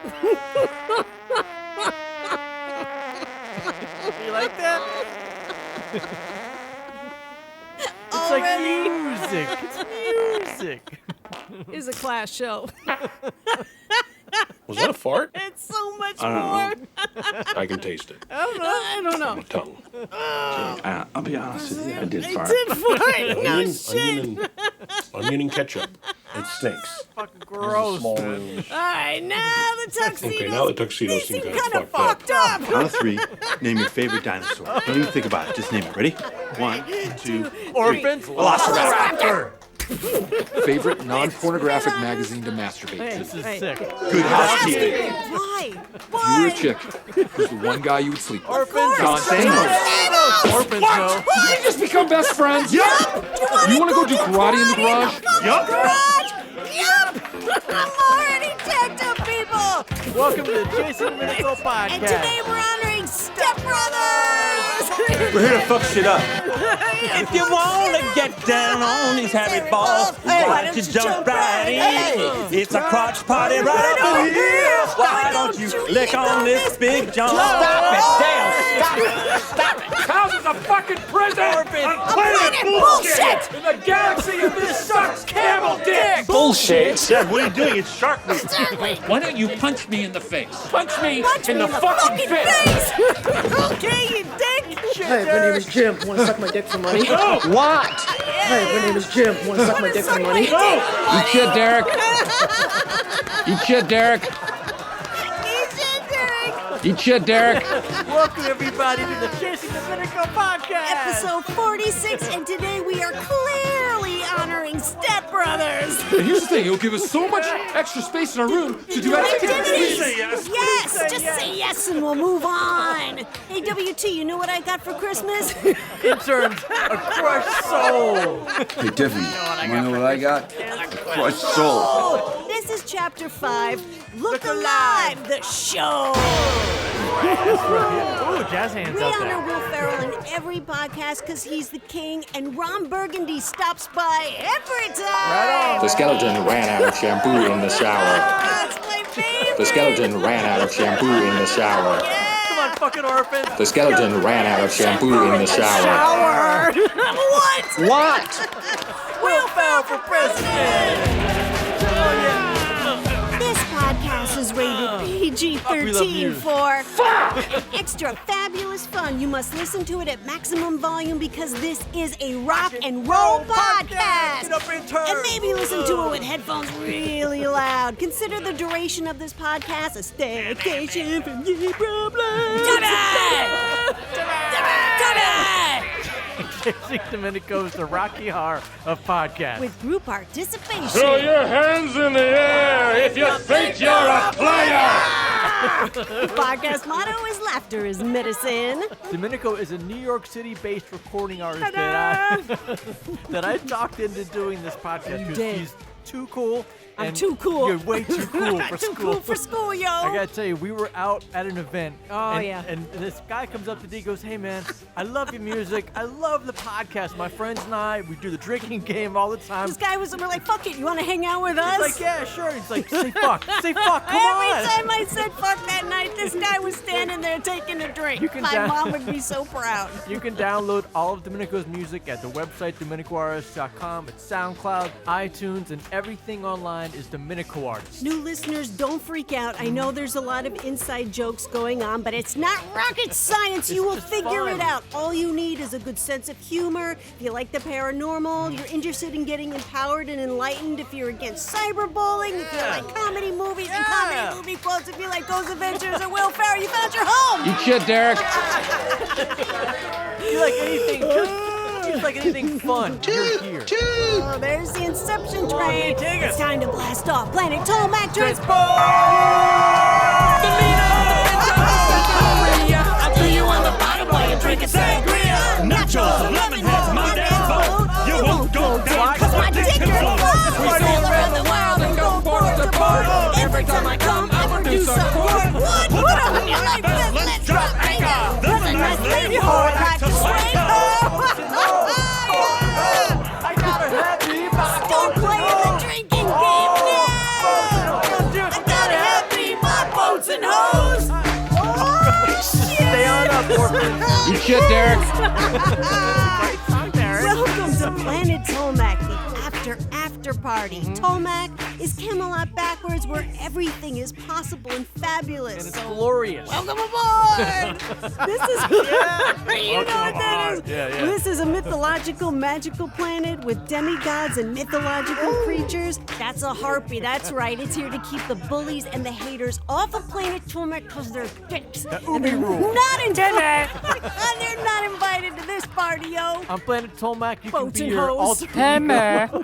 You like that? It's like music. It's music. It's a class show. Was that a fart? It's so much I don't more. I can taste it. I don't know. My tongue. I'll be honest with you, I did fart. No shit. Onion and ketchup. It stinks. Fucking gross. Small man. room. All right, now the tuxedos. Okay, now the tuxedos They seem seem kind of fucked up. Count of 3, name your favorite dinosaur. Don't even think about it, just name it. Ready? 1, 2, Orphans. Velociraptor. Favorite non-pornographic magazine to masturbate to. This is sick. Good housekeeping. Why? If you were a chick, who's the one guy you would sleep with? Orphans. John Stamos. Orphans, no. Did we just become best friends? Yup. You want to go do karate in the garage? Yup. Yup. I'm already tagged up, people. Welcome to the Jason Dominico podcast. And today we're honoring Step Brothers. We're here to fuck shit up. If you want to get down on these happy balls, why don't you jump right in? It's a crotch party right up in here. Why don't you lick on this big jump? Stop it, damn, stop it. House is a fucking prison! Planet bullshit. In the galaxy of this sucks camel dick! Bullshit. Dad, what are you doing? It's shark meat. Why don't you punch me in the face? Punch me In the fucking face. Okay, you dick. Hey, my name is Jim. Want to suck my dick for money? What? Hey, my name is Jim. Want to suck my dick for money? Eat shit, Derek. Eat shit, Derek. Eat shit, Derek. Welcome everybody to the Jason Dominico podcast. Episode 46, and today we are clearly honoring Step Brothers. And here's the thing, it'll give us so much extra space in our room to do activities. Yes, just say yes and we'll move on. Hey, WT, you know what I got for Christmas? Interns, a crushed soul. Hey, Tiffany, you know what I got? A crushed soul. Oh, this is Chapter 5, Look Alive, the show. Ooh, jazz hands We out honor there. Will Ferrell in every podcast because he's the king, and Ron Burgundy stops by every time. The skeleton ran out of shampoo in the shower. That's my favorite. The skeleton ran out of shampoo in the shower. Come on, fucking orphans. The skeleton ran out of shampoo in the shower. What? Will Ferrell for president. This podcast is rated PG-13 for extra fabulous fun. You must listen to it at maximum volume because this is a rock and roll podcast. Get up in turn. And maybe listen to it with headphones really loud. Consider the duration of this podcast a staycation from your problems. Jason Dominico's the Rocky Horror of podcasts. With group participation. Throw your hands in the air if you think you're a player! The podcast motto is laughter is medicine. Dominico is a New York City-based recording artist that I talked into doing this podcast because did. he's too cool. I'm and too cool. You're way too cool for Too school. cool for school, yo. I gotta tell you, we were out at an event. Oh, and, yeah. And this guy comes up to me, goes, "Hey man, I love your music. I love the podcast. My friends and I, we do the drinking game all the time." This guy we're like, fuck it, you want to hang out with us? He's like, "Yeah, sure." He's like, "Say fuck, say fuck, come Every on." time I said fuck that night, this guy was standing there taking a drink. You can My mom would be so proud. You can download all of Dominico's music at the website DominicoArtist.com. It's SoundCloud, iTunes, and everything online is Dominico Artist. New listeners, don't freak out. I know there's a lot of inside jokes going on, but it's not rocket science. You will just figure fun. it out. All you need is a good sense of humor. If you like the paranormal, you're interested in getting empowered and enlightened, if you're against cyberbullying, if you like comedy movies and comedy movie quotes, if you like Ghost Adventures or Will Ferrell, you found your home. Eat shit, Derek. You like anything, just like anything fun, you're here. Oh, there's the Inception train. take It's us. time to blast off Planet Tomac Transport. I threw you on the bottom while you're drinking sangria. Nachos, lemon heads, my damn boat. You won't go down Cause my dick can flow. We sail around the world and go port to port. Every time I come, I produce a quart. What on your life? Let's drop anchor. There's a nice lady whore like to swing. I got a happy Don't play the drinking game now. I got a happy my Good shit, Derek. Welcome to Planet Tolmac, the after party. Tolmac is Camelot backwards, where everything is possible and fabulous. And it's glorious. Welcome aboard! This is you know what that is. Yeah. This is a mythological, magical planet with demigods and mythological creatures. That's a harpy. That's right. It's here to keep the bullies and the haters off of Planet Tolmac because they're dicks. And they're not invited. They're not invited to this party, yo. On Planet Tolmac, you Boats can and be your hoes.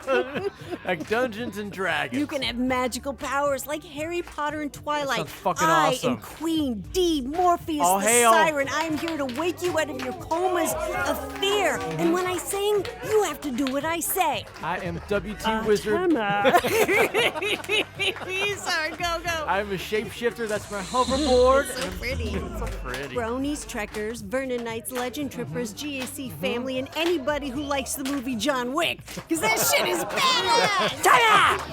alter like Dungeons and Dragons. You can have magical powers like Harry Potter and Twilight. Sounds fucking I awesome. am Queen D, Morpheus All the hail. Siren. I am here to wake you out of your comas of fear. And when I sing, you have to do what I say. I am WT Wizard. Sorry, go. I'm a shapeshifter. That's my hoverboard. So pretty. So pretty. Bronies, Trekkers, Vernon Knights, Legend Trippers, GAC family, and anybody who likes the movie John Wick. Because that shit is badass!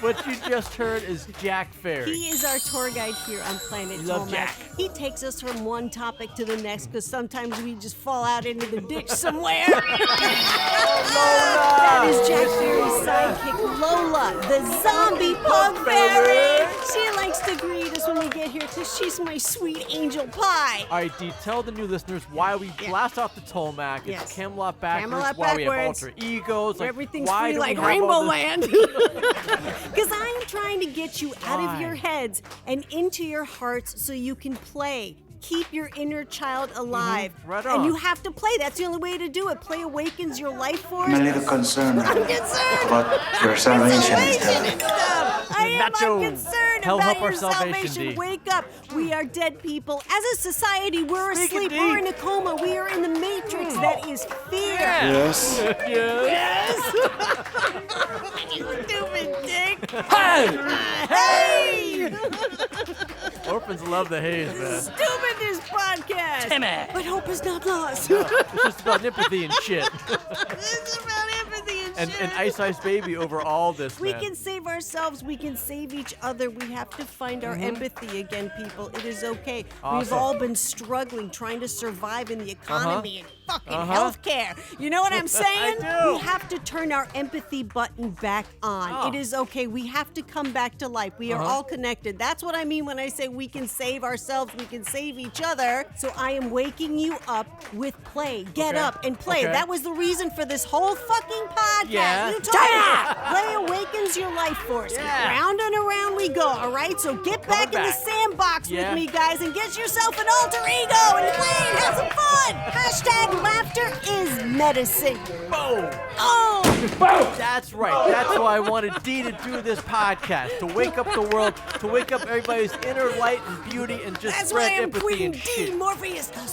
What you just heard is Jack Ferry. He is our tour guide here on Planet Love Tolmac. Jack. He takes us from one topic to the next because sometimes we just fall out into the ditch somewhere. That is Jack Ferry's sidekick, Lola, the zombie pug fairy. She likes to greet us when we get here because she's my sweet angel pie. All right, Dee, tell the new listeners why we blast off the Tolmac. Yes. It's Camelot backwards. Camelot why we have backwards. alter egos. Where Like, everything's why free do we like have Rainbow all this- Land. Because I am trying to get you out of your heads and into your hearts so you can play. Keep your inner child alive. Right And on. you have to play. That's the only way to do it. Play awakens your life force. I'm a little concerned I'm concerned about your salvation and salvation stuff. and stuff. I'm Nacho. concerned Help about our your salvation, D. Wake up. We are dead people. As a society, we're Speak it, asleep. D. We're in a coma. We are in the matrix. That is fear. Yes. Yes. You stupid dick. Hey! Hey! Orphans love the haze, man. Stupid this podcast. But hope is not lost. It's just about empathy and shit. It's about empathy and shit. And Ice Baby over all this, We man. can save ourselves. We can save each other. We have to find our empathy again, people. It is okay. We've Awesome. all been struggling, trying to survive in the economy and fucking healthcare. You know what I'm saying? I do. We have to turn our empathy button back on. Oh. It is okay. We have to come back to life. We are all connected. That's what I mean when I say we can save ourselves. We can save each other. So I am waking you up with play. Get Okay. up and play. Okay. That was the reason for this whole fucking podcast. Yeah. You told me. Play awakens your life force. Yeah. Round and around we go, all right? So get back in the back. sandbox Yeah. with me, guys, and get yourself an alter ego and play and have some fun. Hashtag laughter is medicine. Boom. Oh! That's right. That's why I wanted Dee to do this podcast, to wake up the world, to wake up everybody's inner light and beauty and just That's why spread I'm empathy Queen and D, shit. Morpheus the All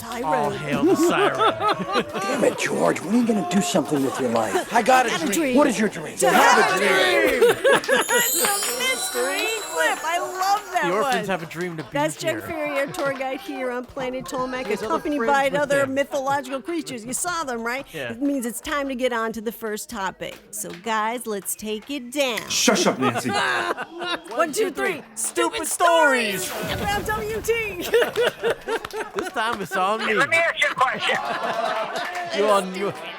Siren. hail the siren. Damn it, George. When are you going to do something with your life? I got a Got a dream. dream. What is your dream? To have a dream. It's a mystery clip. I love that The orphans one. have a dream to be That's here. Jack Ferry, our tour guide here on Planet Tolmac, His other accompanied friends by with other him. mythological creatures. You saw them, right? Yeah. It means it's time to get on to the first topic. So, guys, let's take it down. Shush up, Nancy. 1, 2, 3. Stupid stories. About WT. This time it's on me. Let me ask you a question. You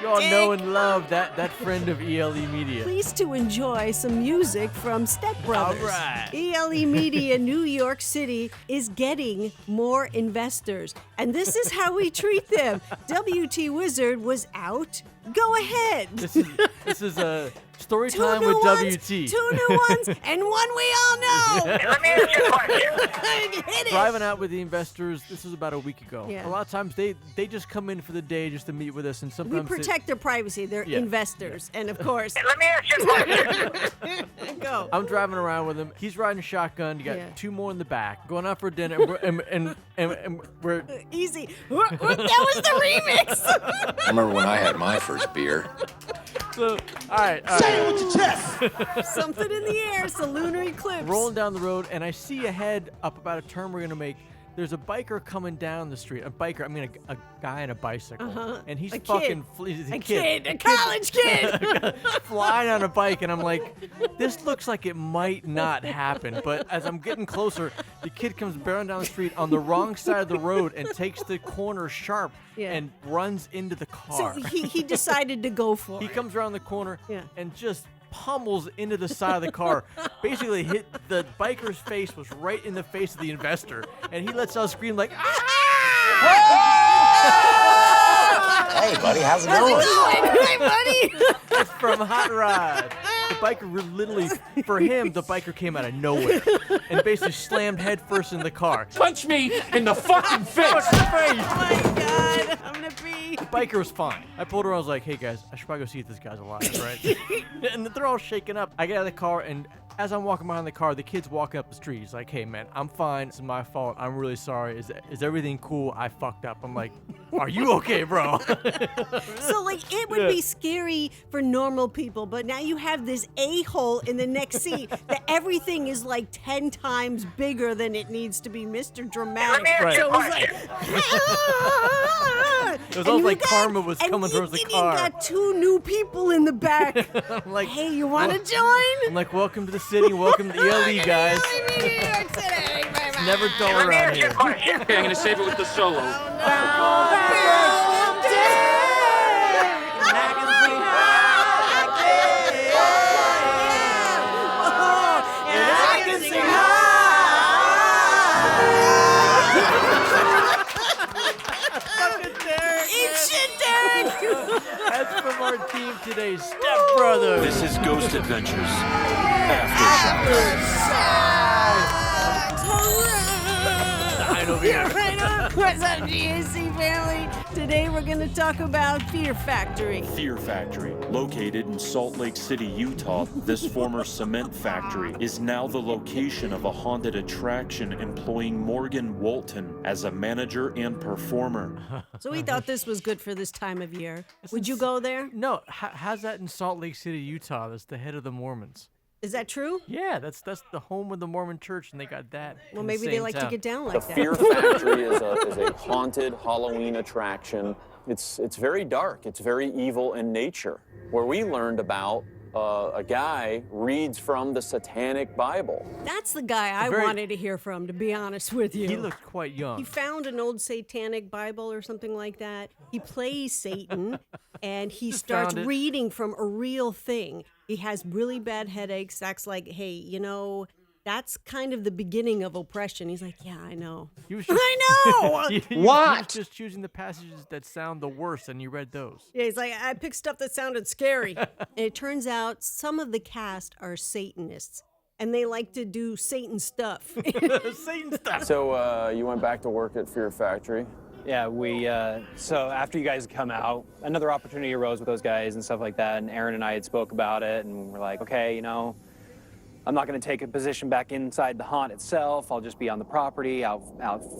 all know and love that friend of ELE Media. Pleased to enjoy some music from Step Brothers. All right. ELE Media New York City is getting more investors, and this is how we treat them. WT Wizard was out. Go ahead. This is a story Two time new with ones, WT. 2 new ones, and one we all know. Let me ask you a question. Hit it. Driving out with the investors. This was about a week ago. Yeah. A lot of times they just come in for the day just to meet with us, and We sometimes protect their privacy. They're Yeah. investors, and of course, Let me ask you a question. go. I'm driving around with him. He's riding shotgun. You got Yeah. 2 more in the back. Going out for dinner, and we're Easy. That was the remix. I remember when I had my first beer. so all right. Say it with your chest. Something in the air. It's a lunar eclipse. Rolling down the road, and I see ahead up about a turn we're gonna make. there's a biker coming down the street. A guy on a bicycle. And he's A fucking... kid. A college kid. flying on a bike, and I'm like, this looks like it might not happen. But as I'm getting closer, the kid comes barreling down the street on the wrong side of the road and takes the corner sharp and runs into the car. So he decided to go for it. He comes around the corner and just pummels into the side of the car. Basically hit the biker's face, was right in the face of the investor, and he lets out a scream like, Hey, buddy, how's it going? Hey, buddy. That's from Hot Rod. The biker literally, for him, the biker came out of nowhere and basically slammed headfirst in the car. Punch me in the fucking face. Oh my God, I'm gonna pee. The biker was fine. I pulled her. I was like, "Hey guys, I should probably go see if this guy's alive, right?" And they're all shaken up. I get out of the car, and as I'm walking behind the car, the kid's walking up the street. He's like, "Hey man, I'm fine. It's my fault. I'm really sorry. Is everything cool? I fucked up." I'm like, "Are you okay, bro?" So like it would be scary for normal people, but now you have this a-hole in the next seat that everything is like 10 times bigger than it needs to be. Mr. Dramatic. Right. So it was like, it was almost like karma was coming towards the car. You got 2 new people in the back. I'm like, hey, you want to join? I'm like, welcome to the city. Welcome to ELE, guys. It's never dull around here. Okay, I'm gonna save it with the solo. That's from our team today, Step Brothers. This is Ghost Adventures Aftershocks. What's up, GAC family? Today we're going to talk about Fear Factory. Fear Factory, located in Salt Lake City, Utah, this former cement factory is now the location of a haunted attraction employing Morgan Walton as a manager and performer. So we thought this was good for this time of year. Would you go there? No, how's that in Salt Lake City, Utah? That's the head of the Mormons. Is that true? Yeah, that's the home of the Mormon church, and they got that. Well, maybe they like to get down like that. The Fear Factory is a haunted Halloween attraction. It's very dark. It's very evil in nature. Where we learned about a guy reads from the Satanic Bible. That's the guy I wanted to hear from, to be honest with you. He looked quite young. He found an old Satanic Bible or something like that. He plays Satan, and he starts reading from a real thing. He has really bad headaches. Zach's like, hey, you know, that's kind of the beginning of oppression. He's like, yeah, I know. He was just, I know! He was just choosing the passages that sound the worst, and you read those. Yeah, he's like, I picked stuff that sounded scary. And it turns out some of the cast are Satanists, and they like to do Satan stuff. Satan stuff. So you went back to work at Fear Factory? Yeah, so after you guys come out, another opportunity arose with those guys and stuff like that, and Aaron and I had spoke about it, and we're like, okay, you know, I'm not going to take a position back inside the haunt itself. I'll just be on the property, out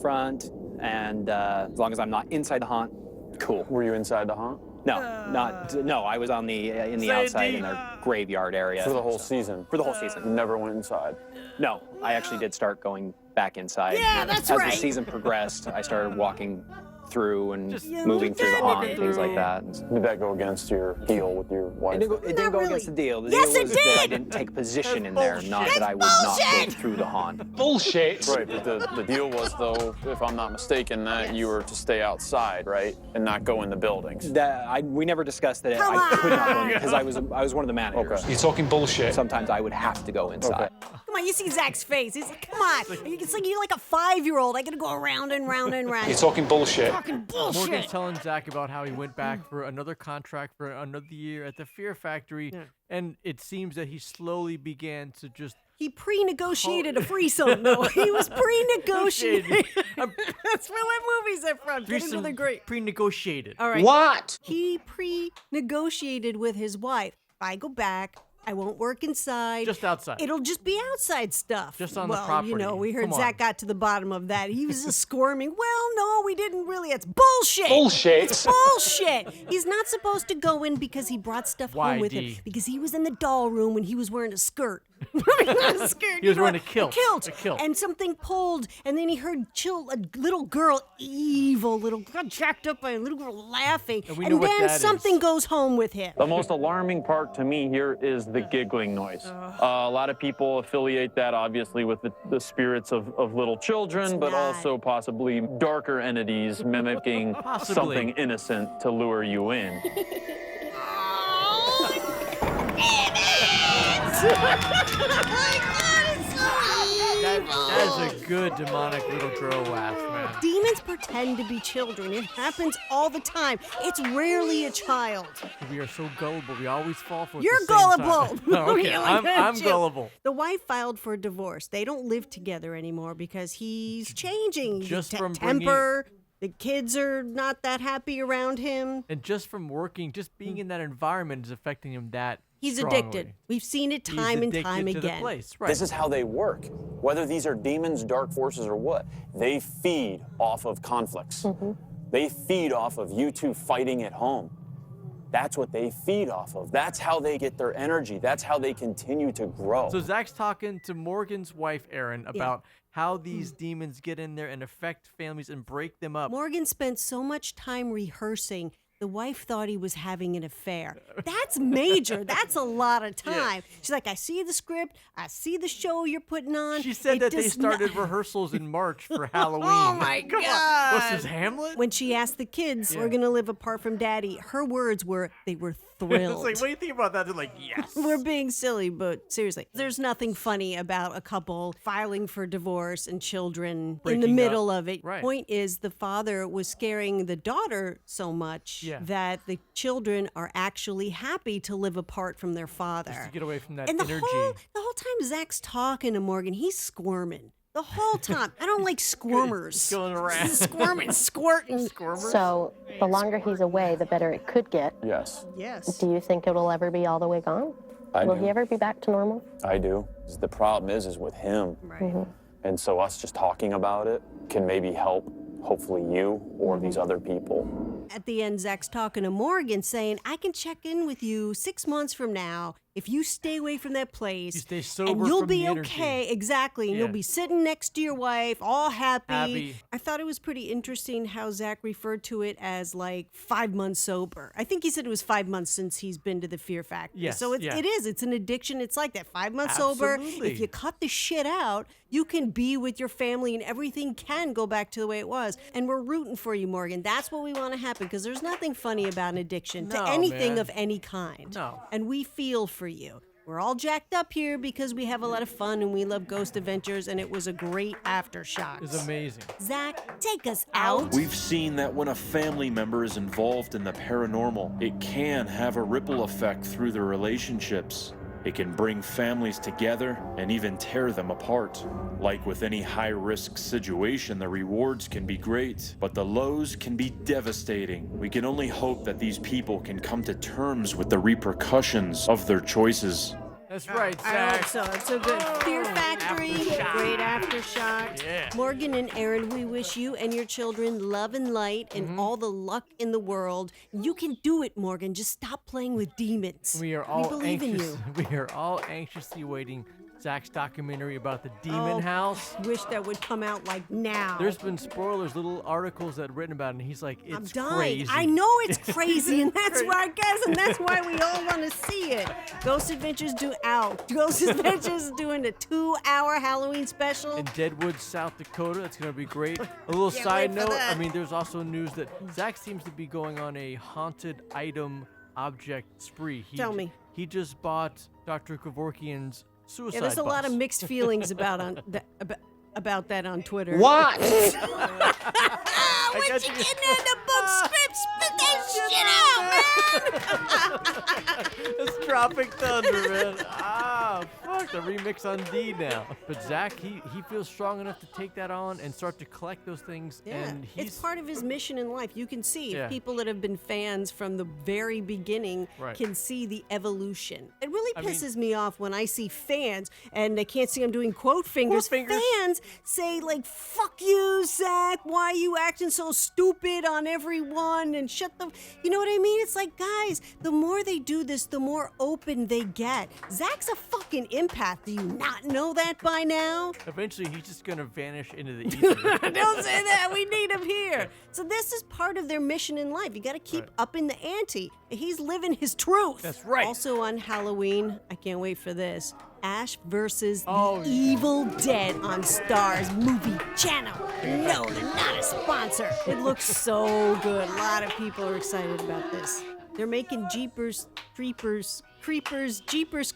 front, and as long as I'm not inside the haunt, cool. Were you inside the haunt? No, I was on in the outside in their graveyard area. For the whole season? For the whole season. You never went inside? No, I actually did start going back inside. Yeah, that's As right. the season progressed, I started walking through and moving through the haunt and things like that. Did that go against your deal with your wife? It didn't go against the deal. The Yes, deal it was that I did! didn't take position in there, not that I would not go through the haunt. Bullshit. Right, but the deal was, though, if I'm not mistaken, that you were to stay outside, right, and not go in the buildings. We never discussed that I could not go in because I was one of the managers. You're talking bullshit. Sometimes I would have to go inside. Come on, you see Zach's face. He's like, come on. It's like you're like a 5-year-old. I gotta go around and round and round. You're talking bullshit. Talking bullshit. Morgan's telling Zach about how he went back for another contract for another year at the Fear Factory, and it seems that he slowly began to just... He pre-negotiated a threesome, though. He was pre-negotiating. That's where what movies are from. Get into the great. Pre-negotiated. All right. What? He pre-negotiated with his wife. If I go back, I won't work inside. Just outside. It'll just be outside stuff. Just on the well, property. You know, we heard Come on. Zach got to the bottom of that. He was just squirming. Well, no, we didn't really. It's bullshit. Bullshit. It's bullshit. He's not supposed to go in because he brought stuff home with him. YD. Because he was in the doll room when he was wearing a skirt. He was wearing a kilt. A A kilt. And something pulled, and then he heard a little girl, evil little girl, jacked up by a little girl laughing. And we know what then that is. something goes home with him. The most alarming part to me here is the giggling noise. A lot of people affiliate that obviously with the spirits of little children, but also possibly darker entities mimicking Possibly. something innocent to lure you in. That is a good demonic little girl laugh, man. Demons pretend to be children. It happens all the time. It's rarely a child. We are so gullible. We always fall for it. You're at the same gullible. time. No, okay, Really, I'm aren't you? gullible. The wife filed for divorce. They don't live together anymore because he's changing. Just His from temper. The kids are not that happy around him. And just from working, just being in that environment is affecting him that He's strongly. addicted. We've seen it He's time and addicted time to the again. place, right. This is how they work. Whether these are demons, dark forces, or what, they feed off of conflicts. They feed off of you two fighting at home. That's what they feed off of. That's how they get their energy. That's how they continue to grow. So Zach's talking to Morgan's wife, Erin, about how these demons get in there and affect families and break them up. Morgan spent so much time rehearsing. The wife thought he was having an affair. That's major. That's a lot of time. She's like, I see the script. I see the show you're putting on. She said that they does started not- rehearsals in March for Halloween. Oh my Come God. on. What's this, Hamlet? When she asked the kids, we're going to live apart from daddy, her words were, they were thrilled. It's like, what do you think about that? They're like, yes. We're being silly, but seriously, there's nothing funny about a couple filing for divorce and children in the Breaking middle up. of it. Right. Point is, the father was scaring the daughter so much that the children are actually happy to live apart from their father. Just to get away from that and the energy. whole time Zach's talking to Morgan, he's squirming. The whole time. I don't like squirmers. Going around. Squirming, squirting. So the longer he's away, the better it could get. Yes. Yes. Do you think it'll ever be all the way gone? I Will do. he ever be back to normal? I do. The problem is with him. Right. And so us just talking about it can maybe help, hopefully you or these other people. At the end, Zach's talking to Morgan saying, I can check in with you 6 months from now if you stay away from that place. You stay sober and you'll from be the energy. okay. Exactly. And Yeah. you'll be sitting next to your wife, all happy. Happy. I thought it was pretty interesting how Zach referred to it as like 5 months sober. I think he said it was 5 months since he's been to the Fear Factory. Yes, So it is. It's an addiction. It's like that. 5 months sober. Absolutely. If you cut the shit out, you can be with your family and everything can go back to the way it was. And we're rooting for you, Morgan. That's what we want to happen because there's nothing funny about an addiction No, to anything man. of any kind. No. And we feel for you. We're all jacked up here because we have a lot of fun and we love Ghost Adventures, and it was a great Aftershocks. It's amazing. Zach, take us out. We've seen that when a family member is involved in the paranormal, it can have a ripple effect through the relationships. It can bring families together and even tear them apart. Like with any high-risk situation, the rewards can be great, but the lows can be devastating. We can only hope that these people can come to terms with the repercussions of their choices. That's right, I Zach. hope so. It's so good. Fear Factory, great Aftershock. Yeah. Morgan and Aaron, we wish you and your children love and light and all the luck in the world. You can do it, Morgan. Just stop playing with demons. We are all believe in anxious. you. We are all anxiously waiting Zach's documentary about the demon house. Wish that would come out like now. There's been spoilers, little articles that written about it, and he's like, it's I'm dying. crazy. I know it's crazy, and that's why I guess, and that's why we all want to see it. Ghost Adventures Ghost Adventures is doing a 2-hour Halloween special. In Deadwood, South Dakota. That's going to be great. A little Can't side wait for note, that. I mean, there's also news that Zach seems to be going on a haunted item object spree. Tell me. He just bought Dr. Kevorkian's suicide Yeah, there's a lot bus. of mixed feelings about that on Twitter. What? What you getting in the book script? Spit that shit out, man! It's Tropic Thunder, man. Ah, fuck the remix on D now. But Zach, he feels strong enough to take that on and start to collect those things. Yeah, And it's part of his mission in life. You can see people that have been fans from the very beginning can see the evolution. It really pisses me off when I see fans and they can't see I'm doing quote fingers. Fans say like, "Fuck you, Zach. Why are you acting so stupid on everyone?" And shut the. You know what I mean? It's like, guys, the more they do this, the more open they get. Zach's a fucking empath. Do you not know that by now? Eventually, he's just gonna vanish into the ether. Don't say that. We need him here. So this is part of their mission in life. You got to keep upping the ante. He's living his truth. That's right. Also on Halloween, I can't wait for this. Ash versus the Evil Dead on Starz Movie Channel. No, they're not a sponsor. It looks so good. A lot of people are excited about this. They're making Jeepers Creepers. Jeepers Creepers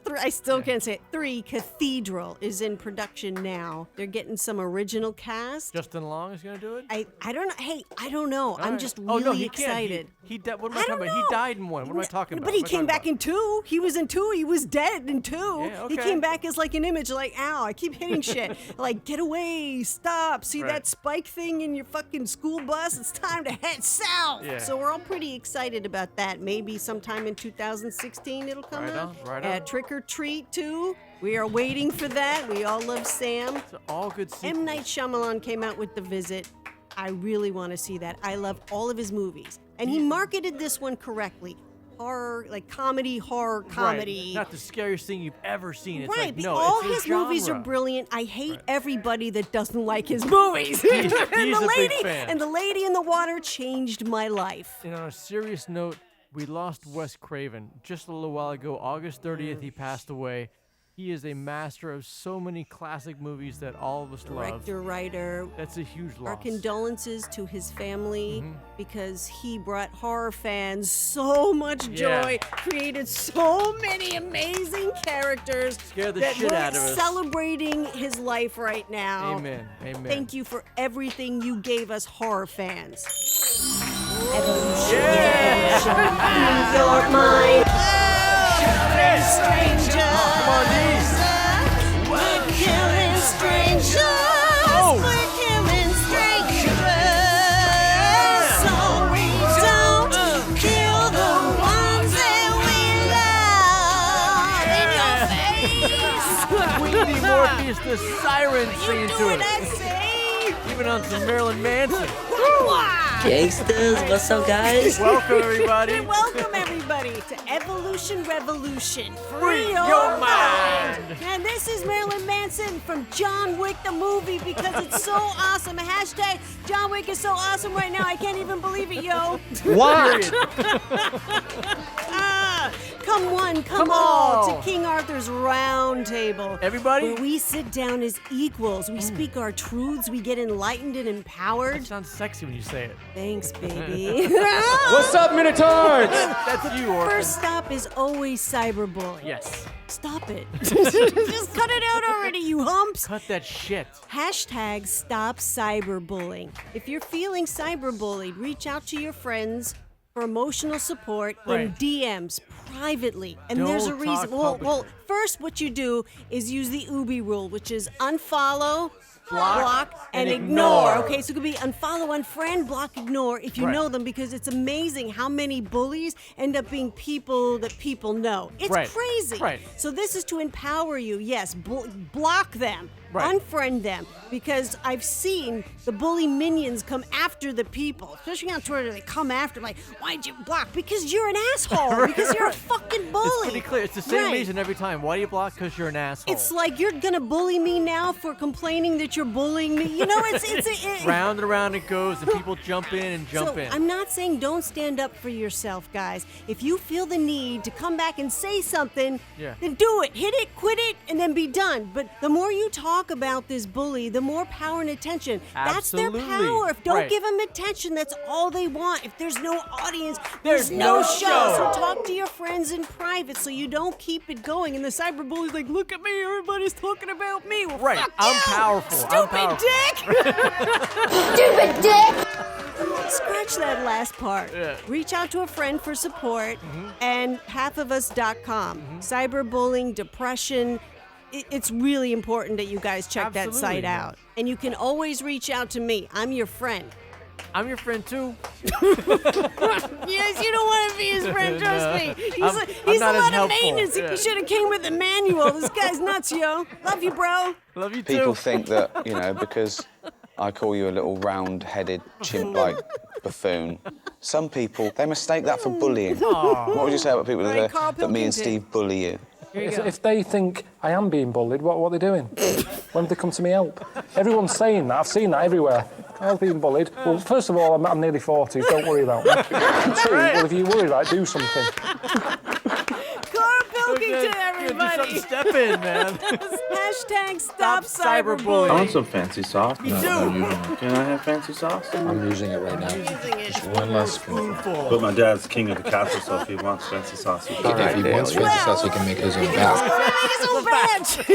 3. I still can't say it. 3 Cathedral is in production now. They're getting some original cast. Justin Long is gonna do it. I don't know. Hey, I don't know. I'm just really excited. He what am I talking about? He died in 1. What am I talking about? But he came back in 2. He was in 2. He was dead in 2. Yeah, okay. He came back as like an image, like, ow, I keep hitting shit. Like, get away, stop. See that spike thing in your fucking school bus? It's time to head south. Yeah. So we're all pretty excited about that. Maybe sometime in 2016 it'll come out. Right on. Trick or Treat 2. We are waiting for that. We all love Sam. It's all good sequels. M. Night Shyamalan came out with The Visit. I really want to see that. I love all of his movies. And he marketed this one correctly. Horror, like horror comedy. Right. Not the scariest thing you've ever seen. It's right, like, no, all it's his a genre. movies are brilliant. I hate everybody that doesn't like his movies. He's a big fan. And the lady in the water changed my life. And on a serious note, we lost Wes Craven just a little while ago. August 30th, he passed away. He is a master of so many classic movies that all of us love. Director, writer. That's a huge loss. Our condolences to his family because he brought horror fans so much joy, created so many amazing characters. Scared the that shit we're out of us. Celebrating his life right now. Amen. Amen. Thank you for everything you gave us horror fans. Yeah! Your mind. Come on, these. We're killing strangers. We're killing strangers. So we don't kill the ones that we love in your face. We need Morpheus the Siren singing to what it. I say? Even on some Marilyn Manson. Gangsters, what's up, guys? Welcome, everybody. Welcome, everybody, to Evolution Revolution. Free your mind. And this is Marilyn Manson from John Wick the movie because it's so awesome. Hashtag John Wick is so awesome right now. I can't even believe it, yo. What? Come all to King Arthur's Round Table. Everybody? Where we sit down as equals. We speak our truths. We get enlightened and empowered. That sounds sexy when you say it. Thanks, baby. What's up, Minotaurs? That's you, Orphan. First stop is always cyberbullying. Yes. Stop it. Just cut it out already, you humps. Cut that shit. Hashtag stop cyberbullying. If you're feeling cyberbullied, reach out to your friends for emotional support in DMs privately. And there's a reason. Well, first what you do is use the Ubi rule, which is unfollow, block, and ignore. Okay, so it could be unfollow, unfriend, block, ignore if you know them, because it's amazing how many bullies end up being people that people know. It's crazy. Right. So this is to empower you. Yes, block them. Unfriend them, because I've seen the bully minions come after the people, especially on Twitter. They come after, like, why'd you block? Because you're an asshole. Because you're a fucking bully. It's pretty clear. It's the same reason every time. Why do you block? Because you're an asshole. It's like you're gonna bully me now for complaining that you're bullying me. You know, it's round and around it goes, and people jump in and jump in. I'm not saying don't stand up for yourself, guys. If you feel the need to come back and say something, then do it. Hit it, quit it, and then be done. But the more you talk about this bully, the more power and attention. Absolutely. That's their power. If don't give them attention, that's all they want. If there's no audience, there's no show. So talk to your friends in private so you don't keep it going. And the cyberbully's like, look at me, everybody's talking about me. Well, fuck I'm you, powerful. Stupid I'm powerful. dick. Stupid dick. Screw scratch that last part. Yeah. Reach out to a friend for support and halfofus.com. Cyberbullying, depression. It's really important that you guys check that site out. And you can always reach out to me. I'm your friend. I'm your friend too. Yes, you don't want to be his friend, trust me. He's not a as lot of helpful. maintenance. Yeah. He should have came with a manual. This guy's nuts, yo. Love you, bro. Love you too. People think that, because I call you a little round-headed, chimp-like buffoon. Some people, they mistake that for bullying. What would you say about people that me and Steve bully you? If they think I am being bullied, what are they doing? When do they come to me help? Everyone's saying that. I've seen that everywhere. I was being bullied. Well, first of all, I'm nearly 40. Don't worry about me. And two, well, if you worry about it, do something. Pilkington, everybody. Step in, man. Hashtag stop cyberbullying. I want some fancy sauce. Me too. Can I have fancy sauce? I'm using it right now. Just one last spoonful. But my dad's king of the castle, so if he wants fancy sauce, he can. If he wants fancy sauce, he can make his own batch. His own batch.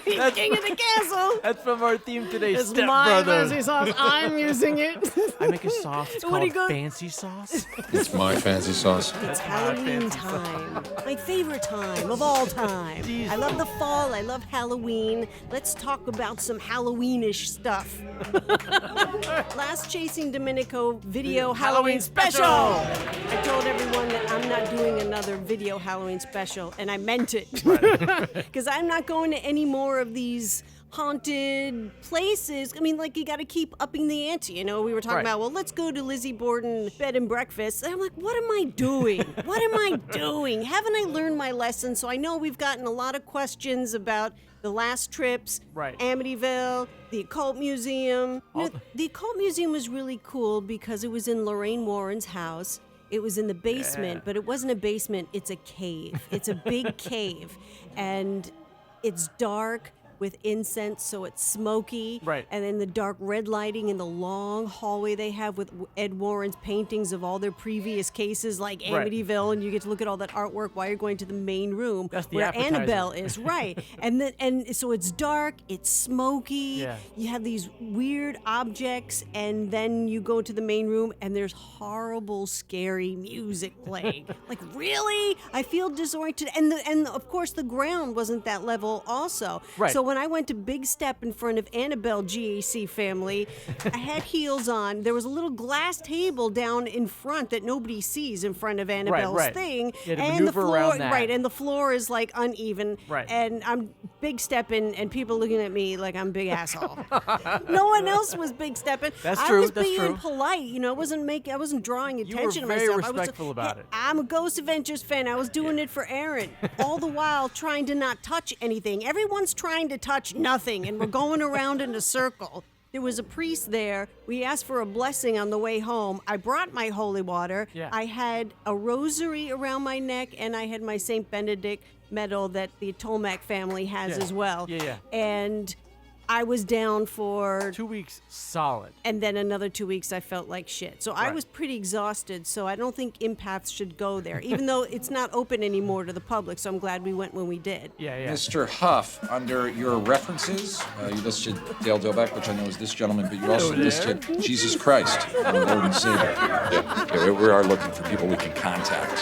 He's king of the castle. That's from our theme today, It's Step my Brothers. fancy sauce. I'm using it. I make a sauce. It's What do you called go- fancy sauce. It's my fancy sauce. It's Halloween time. My favorite time of all time. I love the fall. I love Halloween. Let's talk about some Halloweenish stuff. Last Chasing Dominico video Halloween special. I told everyone that I'm not doing another video Halloween special, and I meant it. Because I'm not going to any more of these haunted places. I mean, like, you got to keep upping the ante. You know, we were talking about, well, let's go to Lizzie Borden bed and breakfast. And I'm like, what am I doing? What am I doing? Haven't I learned my lesson? So I know we've gotten a lot of questions about the last trips, Amityville, the Occult Museum. The Occult Museum was really cool because it was in Lorraine Warren's house. It was in the basement, but it wasn't a basement. It's a cave. It's a big cave. And it's dark with incense, so it's smoky. Right. And then the dark red lighting in the long hallway they have with Ed Warren's paintings of all their previous cases, like Amityville, and you get to look at all that artwork while you're going to the main room the where appetizer. Annabelle is. Right. and so it's dark, it's smoky. Yeah. You have these weird objects, and then you go to the main room, and there's horrible, scary music playing. Like, really? I feel disoriented. And of course, the ground wasn't that level also. Right. So when I went to Big Step in front of Annabelle GAC family, I had heels on. There was a little glass table down in front that nobody sees in front of Annabelle's thing. You had to and the maneuver floor, around that. right, and the floor is like uneven. Right. And I'm Big Stepping, and people looking at me like I'm big asshole. No one else was Big Stepping. That's I true, was that's being true. polite. You know, I wasn't drawing attention You were to very myself. respectful about it. I'm a Ghost Adventures fan. I was doing it for Aaron, all the while trying to not touch anything. Everyone's trying to touch nothing, and we're going around in a circle. There was a priest there. We asked for a blessing on the way home. I brought my holy water. Yeah. I had a rosary around my neck, and I had my St. Benedict medal that the Tolmac family has as well. Yeah. And I was down for 2 weeks solid. and then another 2 weeks I felt like shit. So I was pretty exhausted, so I don't think empaths should go there, even though it's not open anymore to the public, so I'm glad we went when we did. Mr. Huff, under your references, you listed Dale Dilbeck, which I know is this gentleman, but you also listed Jesus Christ, our Lord and Savior. Yeah, we are looking for people we can contact.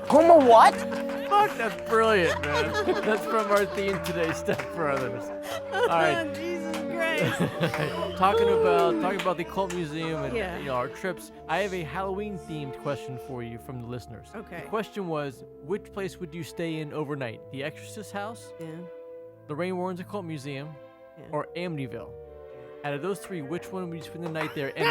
Homo what? Fuck, that's brilliant, man. That's from our theme today, Step Brothers. All right. Jesus Christ. talking about the Occult Museum and Yeah. our trips. I have a Halloween-themed question for you from the listeners. Okay. The question was, which place would you stay in overnight? The Exorcist house, Lorraine Warren's Occult Museum, or Amityville? Out of those three, which one would you spend the night there? And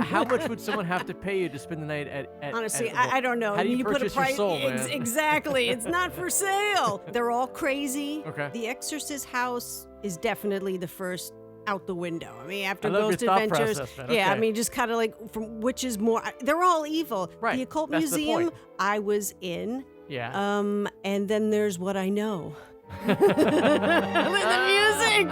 how much would someone have to pay you to spend the night at Honestly, at, I don't know. How do you put a purchase your price. soul, man? Exactly. It's not for sale. They're all crazy. Okay. The Exorcist house is definitely the first out the window. I mean, after I love Ghost your thought Adventures, process, man. yeah. I Okay. mean, just kind of like from which is more. They're all evil. Right. The Occult That's the Museum, point. I was in. Yeah. And then there's What I Know. With the music.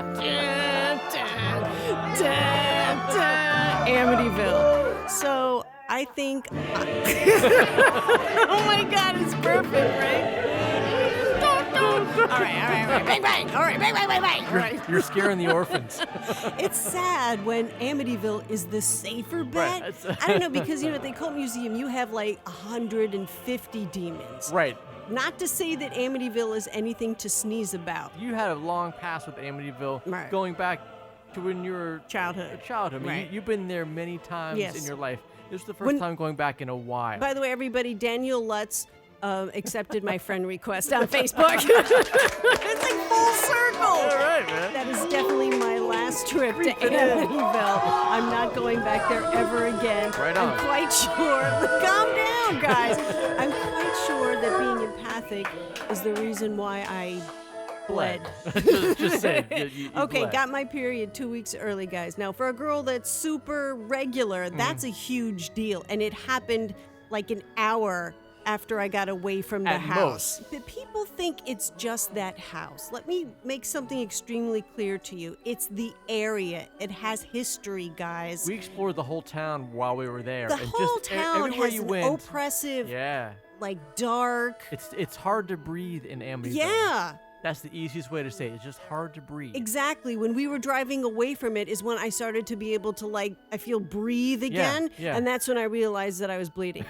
Amityville. So I think. Oh my God, it's perfect, right? All right. Bang, bang. All right, bang, bang, bang, bang. All right. You're scaring the orphans. It's sad when Amityville is the safer bet. Right. I don't know, because, at the Occult Museum, you have like 150 demons. Right. Not to say that Amityville is anything to sneeze about. You had a long past with Amityville, Right. going back to when you were childhood. I mean, Right. you've been there many times Yes. in your life. This is the first time going back in a while. By the way, everybody, Daniel Lutz accepted my friend request on Facebook. It's like full circle. All right, man. That is definitely my last trip to Amityville. I'm not going back there ever again. Right on. I'm quite sure. Calm down, guys. I'm quite sure that being empathic is the reason why I bled. Just say you Okay, bled. got my period 2 weeks early, guys. Now, for a girl that's super regular, that's a huge deal. And it happened like an hour after I got away from the At house. But people think it's just that house. Let me make something extremely clear to you. It's the area. It has history, guys. We explored the whole town while we were there. The and whole just town everywhere has you an went, oppressive, yeah. like dark. It's hard to breathe in Amityville. Yeah. That's the easiest way to say it. It's just hard to breathe. Exactly. When we were driving away from it is when I started to be able to, I feel breathe again. yeah. And that's when I realized that I was bleeding.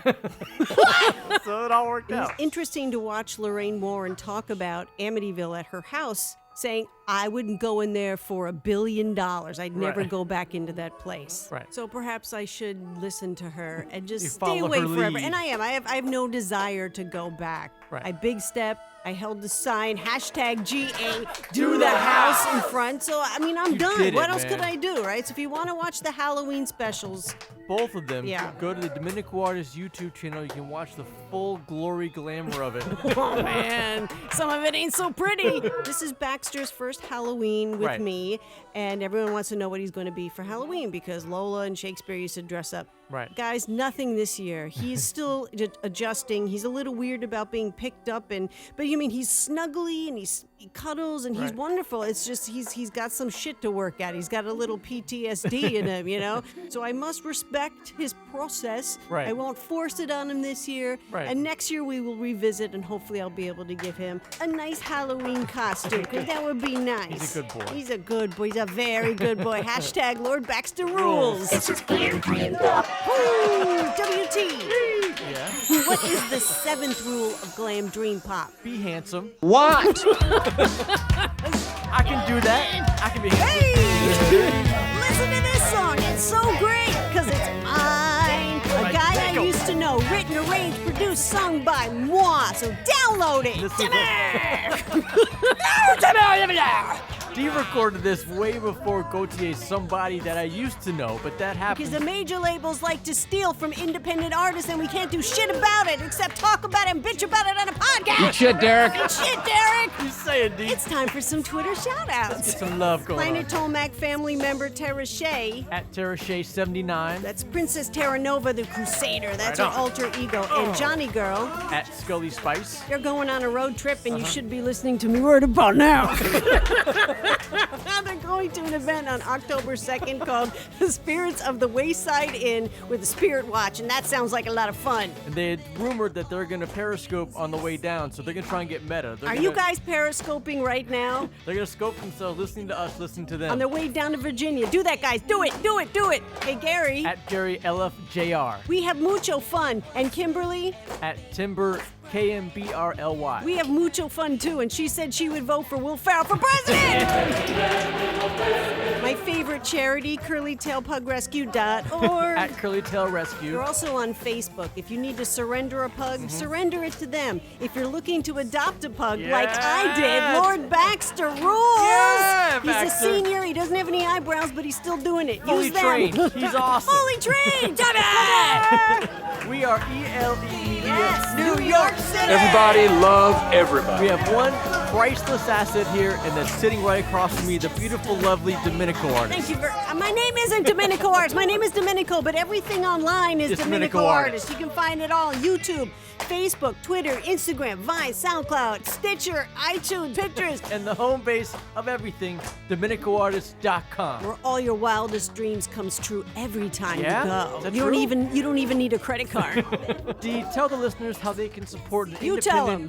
So it all worked It was out. interesting to watch Lorraine Warren talk about Amityville at her house, saying, I wouldn't go in there for $1 billion. I'd never Right. go back into that place. Right. So perhaps I should listen to her and just You stay follow away her forever. lead. And I am. I have no desire to go back. Right. I big step. I held the sign, #GA, do the house in front. So, I mean, I'm You done. did What it, else could man. I do, right? So if you want to watch the Halloween specials, Both of them. Yeah. Go to the Dominico Artist YouTube channel. You can watch the full glory glamour of it. oh man, some of it ain't so pretty. This is Baxter's first Halloween with Right. me, and everyone wants to know what he's going to be for Halloween because Lola and Shakespeare used to dress up. Right. Guys, nothing this year. He's still adjusting. He's a little weird about being picked up, but you mean he's snuggly and he cuddles and he's Right. wonderful. It's just he's got some shit to work at. He's got a little PTSD in him, So I must respect his process. Right. I won't force it on him this year. Right. And next year we will revisit and hopefully I'll be able to give him a nice Halloween costume because that would be nice. He's a good boy. He's a good boy. He's a very good boy. #Lord Baxter rules. This is Glam Dream Pop. Ooh, WT. Yeah. What is the 7th rule of Glam Dream Pop? Be handsome. What? I can do that. I can be handsome. Hey! Listen to this song. It's so great because it's mine. A guy I used to know. Written, arranged, produced, sung by moi. So download it. Steve recorded this way before Gautier's Somebody That I Used to Know, but that happened. Because the major labels like to steal from independent artists and we can't do shit about it except talk about it and bitch about it on a podcast. Good shit, Derek. Good shit, Derek. You say it, D. It's time for some Twitter shout-outs. Let's get some love going Planet on. Tomac family member Tara Shea. At Tara Shea 79. That's Princess Terra Nova, the Crusader. That's Right her on. alter ego. And Johnny Girl. At Scully Spice. They're going on a road trip and you should be listening to me right about now. They're going to an event on October 2nd called The Spirits of the Wayside Inn with a Spirit Watch, and that sounds like a lot of fun. And they had rumored that they're going to Periscope on the way down, so they're going to try and get meta. Are you guys periscoping right now? They're going to scope themselves, listening to us, listening to them. On their way down to Virginia. Do that, guys. Do it. Do it. Do it. Hey, Gary. At Gary LFJR. We have mucho fun. And Kimberly? At Timber KMBRLY. We have mucho fun, too. And she said she would vote for Will Ferrell for president. My favorite charity, curlytailpugrescue.org. At Curlytail Rescue. They're also on Facebook. If you need to surrender a pug, surrender it to them. If you're looking to adopt a pug, like I did, Lord Baxter rules. Yeah, He's Baxter. a senior. He doesn't have any eyebrows, but he's still doing it. Fully Use them. trained. He's awesome. Fully trained. Damn it! We are ELE Media. Yes, New York City. Everybody love everybody. We have one priceless asset here, and that's sitting right across from me, the beautiful, lovely Dominico Artist. Thank you very my name isn't Dominico Artist. My name is Dominico, but everything online is It's Dominico Dominico Artist. You can find it all on YouTube, Facebook, Twitter, Instagram, Vine, SoundCloud, Stitcher, iTunes, Pictures. And the home base of everything, DominicoArtist.com. Where all your wildest dreams comes true every time Yeah? you go. Is that You true? don't even need a credit card. Dee, tell the listeners how they can support an You tell 'em.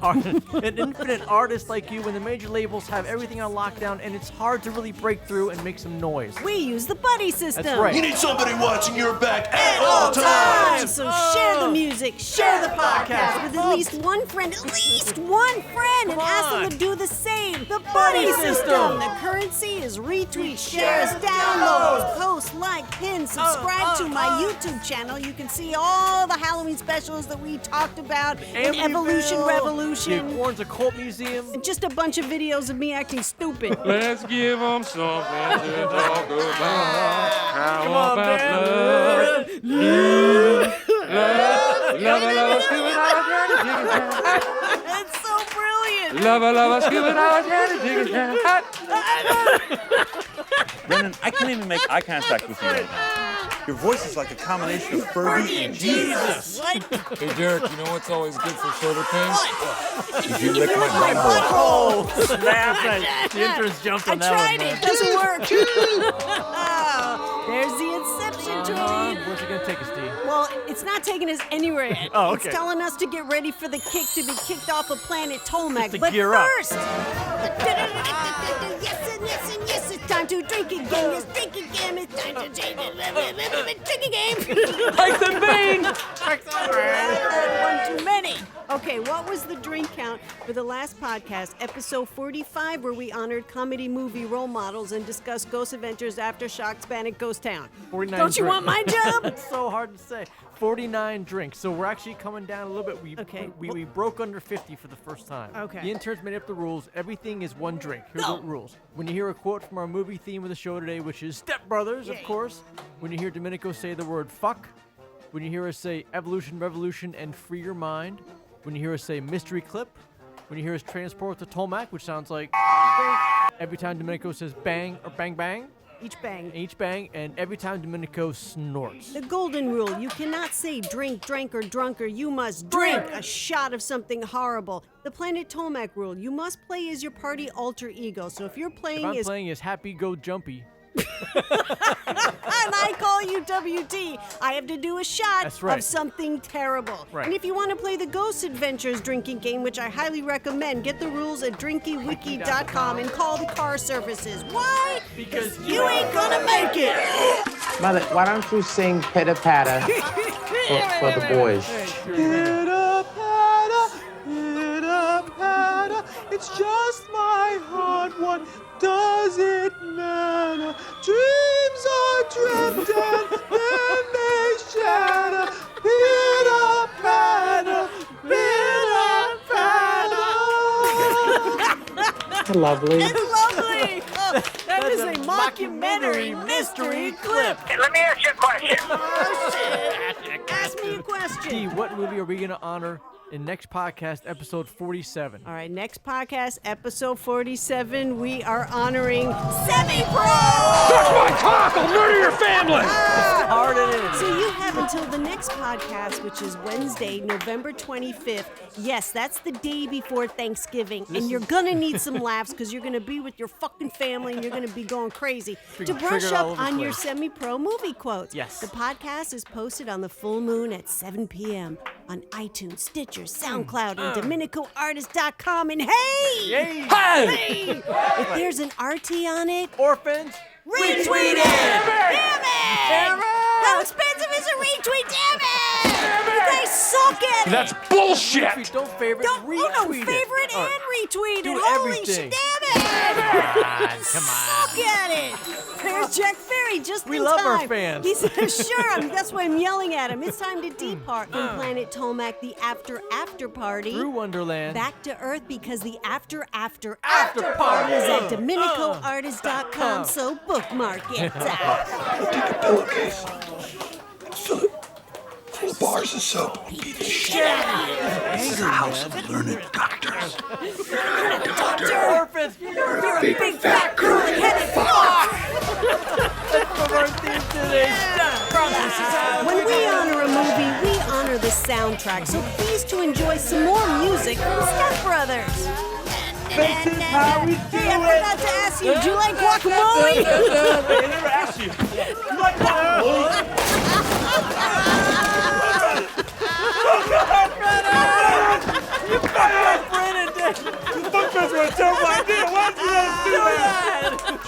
independent artist like you when the major labels have everything on lockdown and it's hard to really break through and make some noise. We use the buddy system. That's right. You need somebody watching your back at all times. So share the music, share the podcast with at least one friend, and ask them to do the same. The buddy system. The currency is retweets, shares, downloads, posts, like, pin, subscribe to my YouTube channel. You can see all the Halloween specials that we talked about in Evolution Revolution. The Warren's Occult Museum. And just a bunch of videos of me acting stupid. Let's give them something to talk about. How Come on, about man. love, scuba dive, That's so brilliant. love, scuba dive, Brendan, I can't even make eye contact with you right now. Your voice is like a combination of Fergie and Jesus. What? Hey, Derek, you know what's always good for shoulder pain? If you lick my butthole. Snap. The interns jumped on I that tried one, it. man. Doesn't work. There's the Inception train. Where's it gonna take us, D? Well, it's not taking us anywhere yet. Oh, okay. It's telling us to get ready for the kick to be kicked off of planet Tolmec. To But gear up. first, yes, it's time to drink again. Yes, drink again. It's time to drink again. Like the bean. One too many. Okay, what was the drink count for the last podcast, episode 45, where we honored comedy movie role models and discussed Ghost Adventures Aftershocks Panic Ghost Town? 49 Don't you want my job? It's so hard to say. 49 drinks. So we're actually coming down a little bit. We broke under 50 for the first time. Okay. The interns made up the rules. Everything is one drink. Here's the rules. When you hear a quote from our movie theme of the show today, which is Step Brothers, of course. When you hear Dominico say the word fuck. When you hear us say evolution, revolution, and free your mind. When you hear us say mystery clip. When you hear us transport to Tolmec, which sounds like every time Dominico says bang or bang bang. Each bang, and every time Dominico snorts. The golden rule, you cannot say drink, drank, or drunker. You must drink a shot of something horrible. The Planet Tolmec rule, you must play as your party alter ego. So if you're playing If I'm playing as Happy Go Jumpy. and I call you WD, I have to do a shot of something terrible. Right. And if you want to play the Ghost Adventures drinking game, which I highly recommend, get the rules at drinkywiki.com and call the car services. Why? Because you ain't gonna make it. Mother, why don't you sing Pitter Patter for the boys? Pitter patter, it's just my heart. What does it matter? Dreams are dreamt and then they shatter. Pitter patter, pitter patter. Lovely. It's lovely. That is a mockumentary mystery clip. Hey, let me ask you a question. Ask me a question. D, what movie are we going to honor in next podcast, episode 47? All right, next podcast, episode 47, we are honoring Semi-Pro! Suck my cock! I'll murder your family! Hard it is. So you have until the next podcast, which is Wednesday, November 25th. Yes, that's the day before Thanksgiving, and you're gonna need some laughs because you're gonna be with your fucking family and you're gonna be going crazy to brush triggered all up over the on your place. Semi-Pro movie quotes. Yes. The podcast is posted on the full moon at 7 p.m. on iTunes, Stitcher, SoundCloud, and DominicoArtist.com. And hey! Hey! If there's an RT on it, Orphans, retweet it! Damn it! How expensive is a retweet? Damn it! You guys suck at it! That's bullshit! Don't favorite, retweet favorite it. and retweet do it. Holy everything. shit, damn it! Come on. Suck at it! There's Jack Ferry just We in love time. our fans. He said, sure, that's why I'm yelling at him. It's time to depart from Planet Tolmec, the after party. Through Wonderland. Back to Earth because the after party is at DominicoArtist.com, so bookmark it. Take a pillowcase, fill it full of bars of soap, and beat the shit out of it. This is a house of learned doctors. You're a doctor. Orphans, You're a big fat curly-headed fuck. When we honor a movie, we honor the soundtrack. So please to enjoy some more music from Step Brothers. This is how we do Hey, I forgot to ask you, do you like guacamole? I never asked you. You like guacamole? You fucked my friend and You fucked my friend,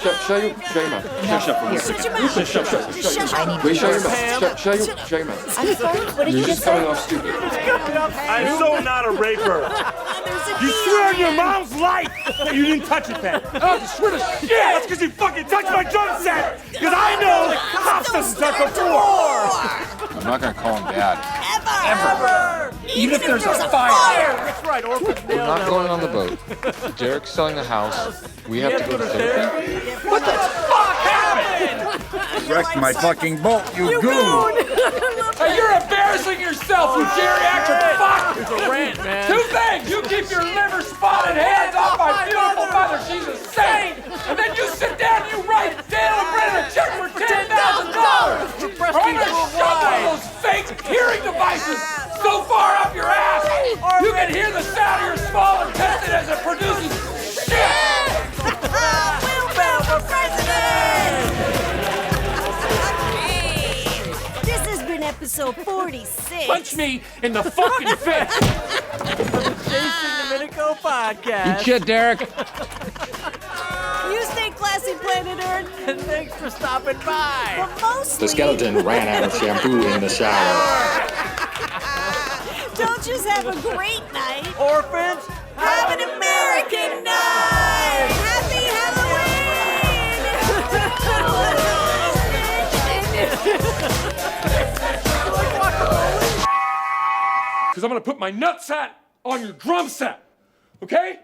Shut your mouth. Shut for 1 second. Shut. Wait, shut your mouth. Shut your mouth. I'm sorry, what did You're you just just coming say? off stupid. I'm so not a raper. You swear on your mom's life that you didn't touch it, Ben. Oh, you swear to shit! That's because you fucking touched my drum set. Because I know that cops doesn't touch before. I'm not gonna call him dad. Ever. Even if there's a fire. That's right, orphans. We're not going on the boat. Derek's selling the house. We have to go to therapy. What the fuck happened? Wrecked my fucking boat, you goon! Hey, you're embarrassing yourself, you geriatric fuck! It's a rant, man. 2 things! You keep your liver-spotted hands off my beautiful mother. She's a saint. And then you sit down and you write Dale and Brennan a check for $10,000. Or I'm gonna shove one of those fake hearing devices so far up your ass you can hear the sound of your small intestine as it produces shit. Will Bell for president! This has been episode 46. Punch me in the fucking face. Jason Dominico podcast. Eat shit, Derek. You stay classy, Planet Earth. And thanks for stopping by. But mostly, The skeleton ran out of shampoo in the shower. don't just have a great night. Orphans, Have an American night! Happy Halloween! Because I'm gonna put my nutsack on your drum set, okay?